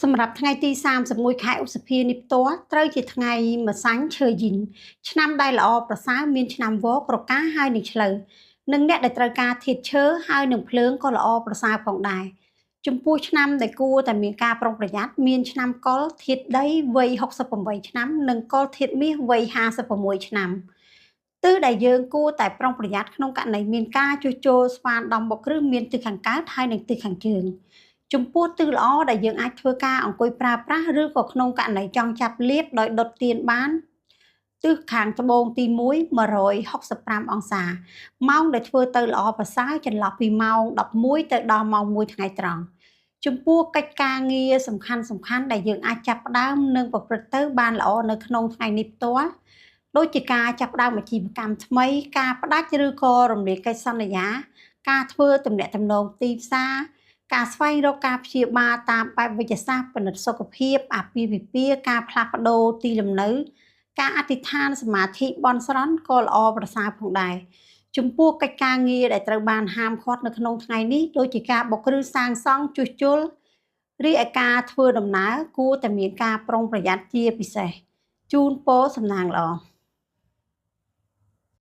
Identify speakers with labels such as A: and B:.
A: សម្រាប់ថ្ងៃទី31ខែឧសភានេះផ្ទាល់ត្រូវជាថ្ងៃម្សាញ់ឈើយីងឆ្នាំដែលល្អប្រសើរមានឆ្នាំវករកាហើយនឹងឆ្លូវនិងអ្នកដែលត្រូវការធាតុឈើហើយនឹងភ្លើងក៏ល្អប្រសើរផងដែរចំពោះឆ្នាំដែលគួរតែមានការប្រុងប្រយ័ត្នមានឆ្នាំកុលធាតុដីវ័យ68ឆ្នាំនិងកុលធាតុមាសវ័យ56ឆ្នាំទិសដែលយើងគួរតែប្រុងប្រយ័ត្នក្នុងករណីមានការជួសជុលស្វានដំបុកគ្រឹះមានទិសខាងកើតហើយនិងទិសខាងជើងចំពោះទិសល្អដែលយើងអាចធ្វើការអង្គុយប្រើប្រាស់ឬក៏ក្នុងករណីចង់ចាប់លាបដោយដុតទៀនបានទិសខាងត្បូងទី1 165អង្សាម៉ោងដែលធ្វើទៅល្អប្រសើរចន្លោះពីម៉ោង11ទៅដល់ម៉ោង1ថ្ងៃត្រង់ចំពោះកិច្ចការងារសំខាន់ដែលយើងអាចចាប់ផ្ដើមនិងប្រព្រឹត្តទៅបានល្អនៅក្នុងថ្ងៃនេះផ្ទាល់ដូចជាការចាប់ផ្ដើមអាជីវកម្មថ្មីការផ្ដាច់ឬក៏រំលាយកិច្ចសន្យាការធ្វើទំនាក់ទំនងទីផ្សារការស្វែងរកការព្យាបាលតាមបែបវិទ្យាសាស្ត្រពិនិត្យសុខភាពអាពាហ៍ពិពាហ៍ការផ្លាស់ប្ដូរទីលំនៅការអធិដ្ឋានសមាធិបន់ស្រន់ក៏ល្អប្រសើរផងដែរចំពោះកិច្ចការងារដែលត្រូវបានហាមឃាត់នៅក្នុងថ្ងៃនេះដូចជាការបុកគ្រឹះសាងសង់ជួសជុលរីឯការធ្វើដំណើរគួរតែមានការប្រុងប្រយ័ត្នជាពិសេសជូនពរសំណាងល្អ